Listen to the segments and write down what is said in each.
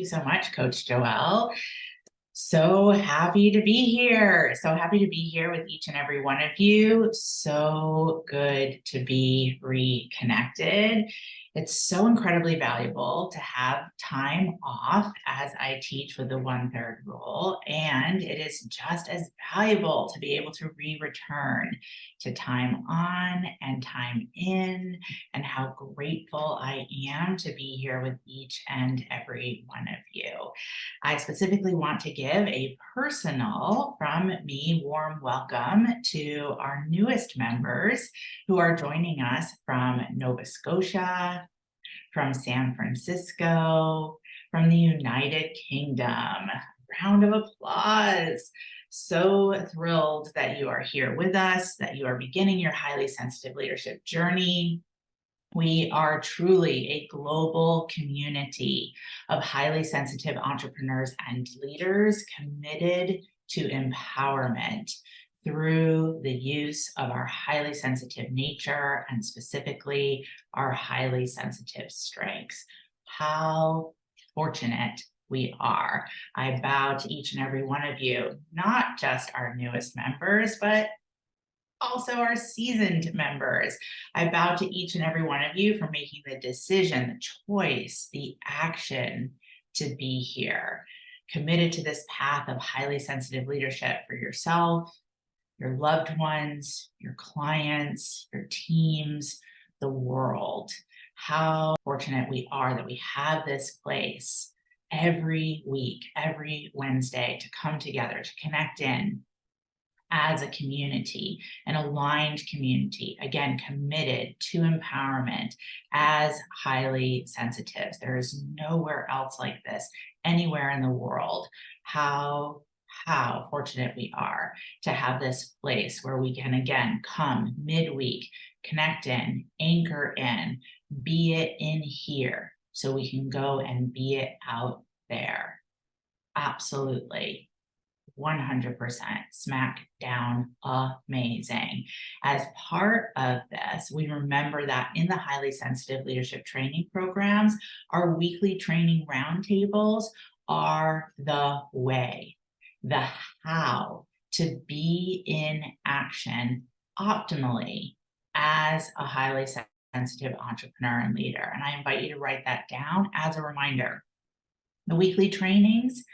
so much, Coach Joelle. So happy to be here. So happy to be here with each and every one of you. So good to be reconnected. It's so incredibly valuable to have time off as I teach with the 1/3 rule. And it is just as valuable to be able to return to time on and time in, and how grateful I am to be here with each and every one of you. I specifically want to give a personal, from me, warm welcome to our newest members who are joining us from Nova Scotia, from San Francisco, from the United Kingdom. Round of applause. So thrilled that you are here with us, that you are beginning your highly sensitive leadership journey. We are truly a global community of highly sensitive entrepreneurs and leaders committed to empowerment through the use of our highly sensitive nature and specifically our highly sensitive strengths. How fortunate we are. I bow to each and every one of you, not just our newest members, but also our seasoned members. I bow to each and every one of you for making the decision, the choice, the action to be here, committed to this path of highly sensitive leadership for yourself, your loved ones, your clients, your teams, the world. How fortunate we are that we have this place every week, every Wednesday, to come together, to connect in as a community, an aligned community, again, committed to empowerment as highly sensitives. There is nowhere else like this anywhere in the world. How fortunate we are to have this place where we can, again, come midweek, connect in, anchor in, be it in here, so we can go and be it out there. Absolutely. 100% smack down amazing. As part of this, we remember that in the highly sensitive leadership training programs, our weekly training roundtables are the way, the how to be in action optimally as a highly sensitive entrepreneur and leader. And I invite you to write that down as a reminder. The weekly trainings,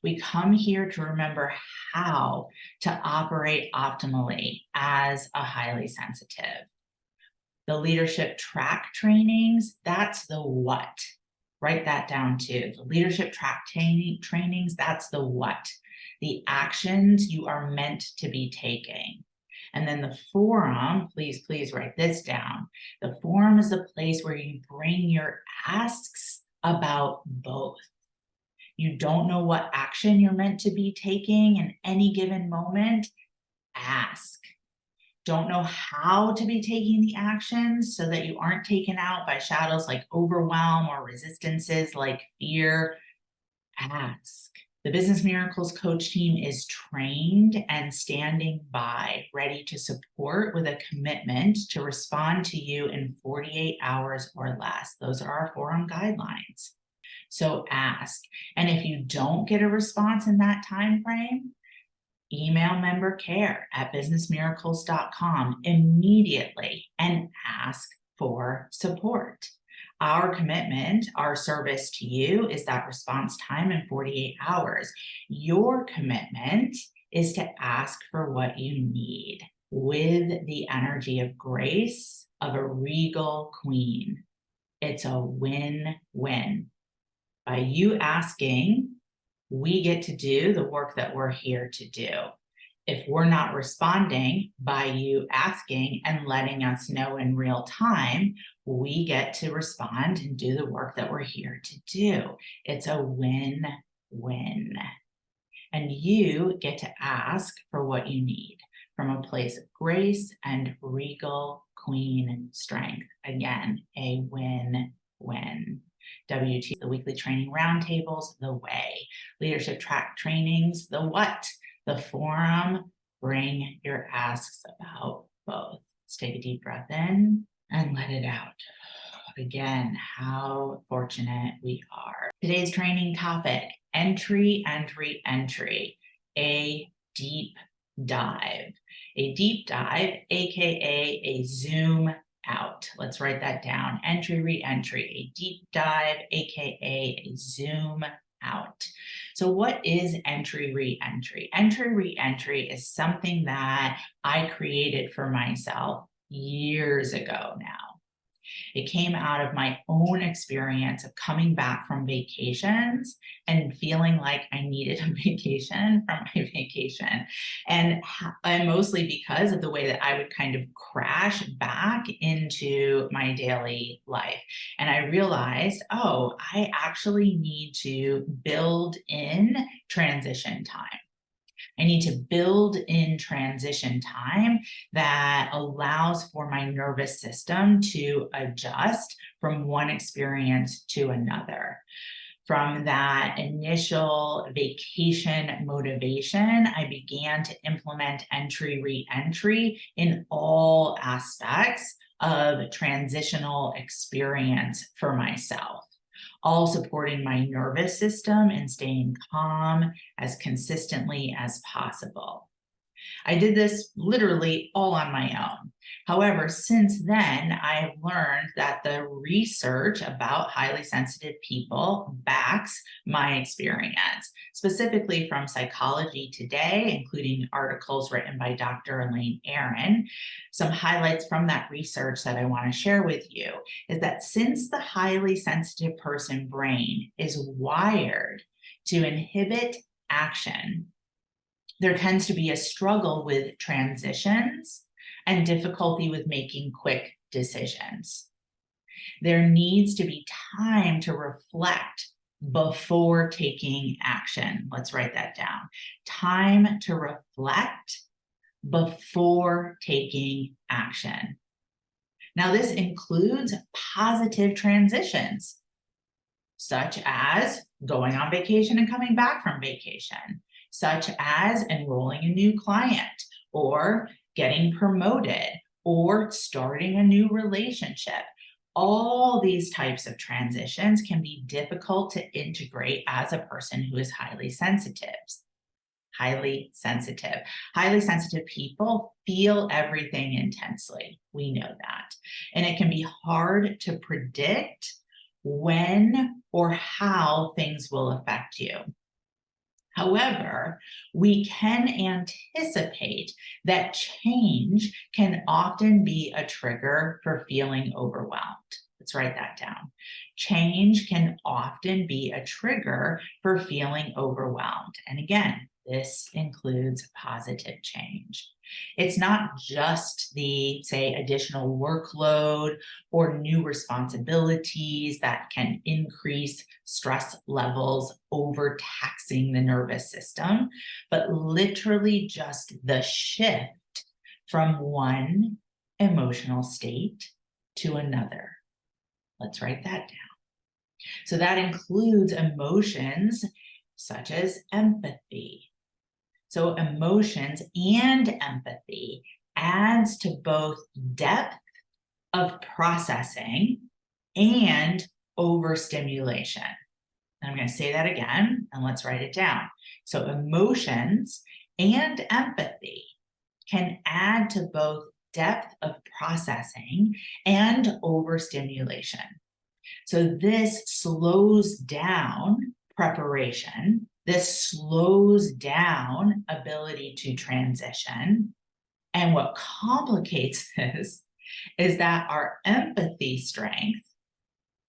we come here to remember how to operate optimally as a highly sensitive. The leadership track trainings, that's the what. Write that down too. The leadership track trainings, that's the what. The actions you are meant to be taking. And then the forum, please write this down. The forum is the place where you bring your asks about both. You don't know what action you're meant to be taking in any given moment? Ask. Don't know how to be taking the actions so that you aren't taken out by shadows like overwhelm or resistances like fear? Ask. The Business Miracles coach team is trained and standing by, ready to support with a commitment to respond to you in 48 hours or less. Those are our forum guidelines. So ask. And if you don't get a response in that time frame, email member care at businessmiracles.com immediately and ask for support. Our commitment, our service to you is that response time in 48 hours. Your commitment is to ask for what you need with the energy of grace of a regal queen. It's a win-win. By you asking, we get to do the work that we're here to do. If we're not responding by you asking and letting us know in real time, we get to respond and do the work that we're here to do. It's a win-win. And you get to ask for what you need from a place of grace and regal queen strength. Again, a win-win. WT, the weekly training roundtables, the way. Leadership track trainings, the what. The forum, bring your asks about both. Let's take a deep breath in and let it out. Again, how fortunate we are. Today's training topic, entry and re-entry, a deep dive. A deep dive, AKA a zoom out. Let's write that down. Entry, re-entry, a deep dive, AKA a zoom out. So what is entry, re-entry? Entry, re-entry is something that I created for myself years ago now. It came out of my own experience of coming back from vacations and feeling like I needed a vacation from my vacation. And mostly because of the way that I would kind of crash back into my daily life. And I realized, oh, I actually need to build in transition time. I need to build in transition time that allows for my nervous system to adjust from one experience to another. From that initial vacation motivation, I began to implement entry, re-entry in all aspects of transitional experience for myself, all supporting my nervous system and staying calm as consistently as possible. I did this literally all on my own. However, since then, I have learned that the research about highly sensitive people backs my experience, specifically from Psychology Today, including articles written by Dr. Elaine Aron. Some highlights from that research that I want to share with you is that since the highly sensitive person brain is wired to inhibit action, there tends to be a struggle with transitions and difficulty with making quick decisions. There needs to be time to reflect before taking action. Let's write that down. Time to reflect before taking action. Now, this includes positive transitions, such as going on vacation and coming back from vacation, such as enrolling a new client or getting promoted or starting a new relationship. All these types of transitions can be difficult to integrate as a person who is highly sensitive. Highly sensitive people feel everything intensely. We know that. And it can be hard to predict when or how things will affect you. However, we can anticipate that change can often be a trigger for feeling overwhelmed. Let's write that down. Change can often be a trigger for feeling overwhelmed. And again, this includes positive change. It's not just the, say, additional workload or new responsibilities that can increase stress levels, overtaxing the nervous system, but literally just the shift from one emotional state to another. Let's write that down. So that includes emotions such as empathy. So emotions and empathy adds to both depth of processing and overstimulation. And I'm going to say that again, and let's write it down. So emotions and empathy can add to both depth of processing and overstimulation. So this slows down preparation. This slows down ability to transition. And what complicates this is that our empathy strength,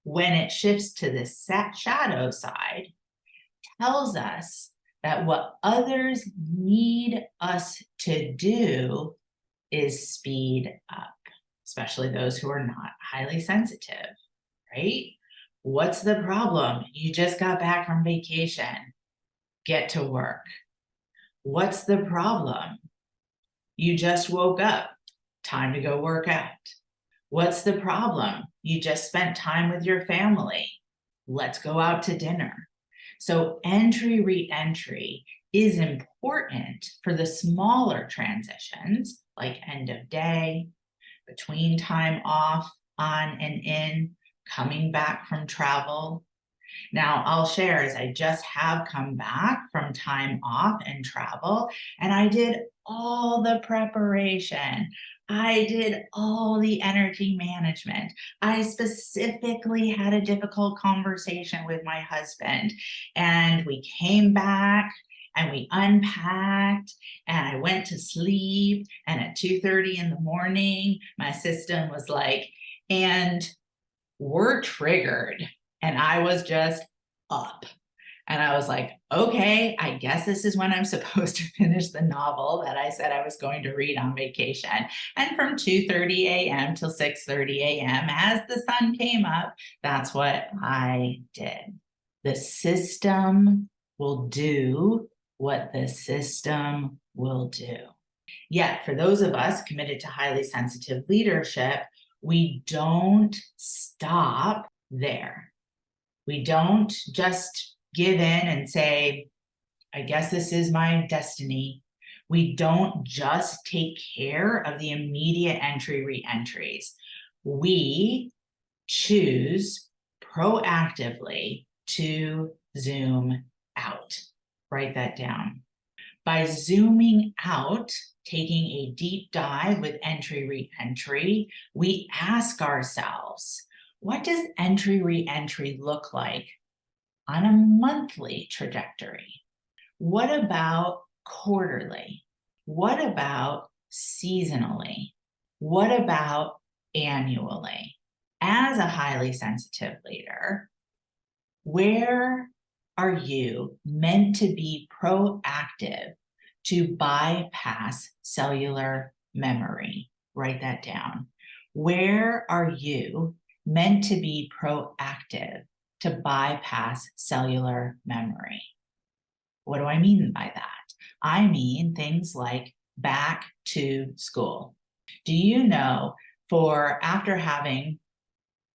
when it shifts to the shadow side, tells us that what others need us to do is speed up, especially those who are not highly sensitive, right? What's the problem? You just got back from vacation. Get to work. What's the problem? You just woke up. Time to go work out. What's the problem? You just spent time with your family. Let's go out to dinner. So entry, re-entry is important for the smaller transitions like end of day, between time off, on and in, coming back from travel. Now, I'll share as I just have come back from time off and travel, and I did all the preparation. I did all the energy management. I specifically had a difficult conversation with my husband, and we came back and we unpacked and I went to sleep. And at 2:30 in the morning, my system was like, and we're triggered. And I was just up. And I was like, okay, I guess this is when I'm supposed to finish the novel that I said I was going to read on vacation. And from 2:30 a.m. till 6:30 a.m., as the sun came up, that's what I did. The system will do what the system will do. Yet, for those of us committed to highly sensitive leadership, we don't stop there. We don't just give in and say, I guess this is my destiny. We don't just take care of the immediate entry re-entries. We choose proactively to zoom out. Write that down. By zooming out, taking a deep dive with entry re-entry, we ask ourselves, what does entry re-entry look like on a monthly trajectory? What about quarterly? What about seasonally? What about annually? As a highly sensitive leader, where are you meant to be proactive to bypass cellular memory? Write that down. Where are you meant to be proactive to bypass cellular memory? What do I mean by that? I mean things like back to school. Do you know, for after having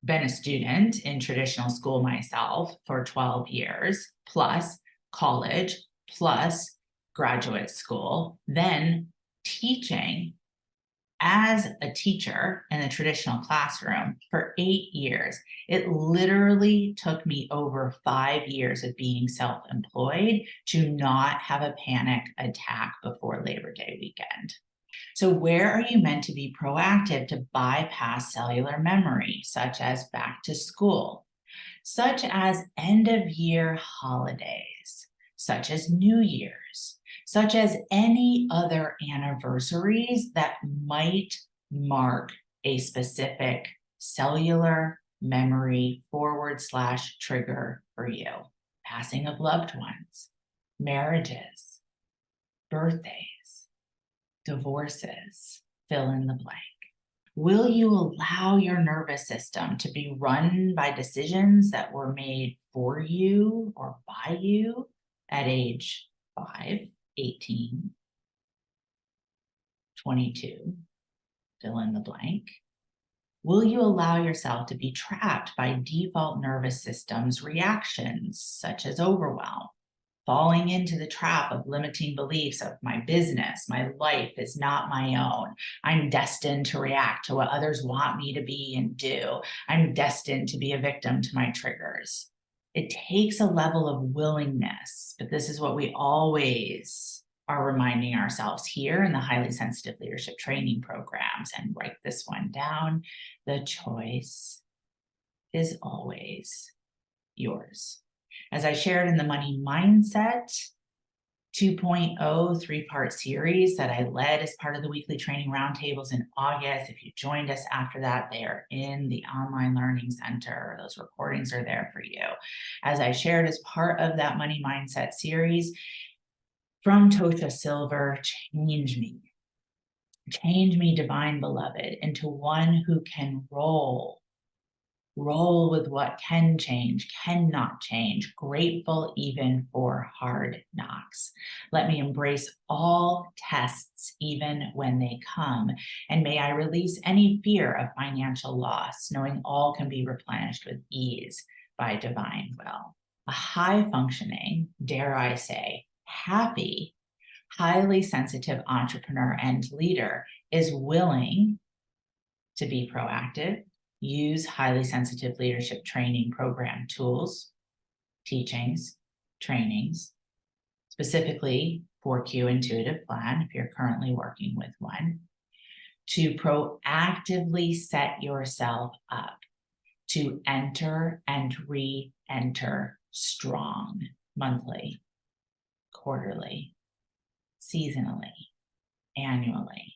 been a student in traditional school myself for 12 years, plus college, plus graduate school, then teaching as a teacher in the traditional classroom for 8 years. It literally took me over 5 years of being self-employed to not have a panic attack before Labor Day weekend. So where are you meant to be proactive to bypass cellular memory, such as back to school, such as end of year holidays, such as New Year's, such as any other anniversaries that might mark a specific cellular memory / trigger for you? Passing of loved ones, marriages, birthdays, divorces, fill in the blank. Will you allow your nervous system to be run by decisions that were made for you or by you at age 5, 18, 22, fill in the blank? Will you allow yourself to be trapped by default nervous system's reactions, such as overwhelm, falling into the trap of limiting beliefs of my business, my life is not my own. I'm destined to react to what others want me to be and do. I'm destined to be a victim to my triggers. It takes a level of willingness, but this is what we always are reminding ourselves here in the highly sensitive leadership training programs. And write this one down. The choice is always yours. As I shared in the Money Mindset 2.0 3-part series that I led as part of the weekly training roundtables in August. If you joined us after that, they are in the online learning center. Those recordings are there for you. As I shared as part of that Money Mindset series from Tosha Silver, change me, divine beloved, into one who can roll with what can change, cannot change, grateful even for hard knocks. Let me embrace all tests, even when they come, and may I release any fear of financial loss, knowing all can be replenished with ease by divine will. A high-functioning, dare I say, happy, highly sensitive entrepreneur and leader is willing to be proactive, use highly sensitive leadership training program tools, teachings, trainings, specifically for Q Intuitive Plan, if you're currently working with one, to proactively set yourself up to enter and re-enter strong monthly, quarterly, seasonally, annually.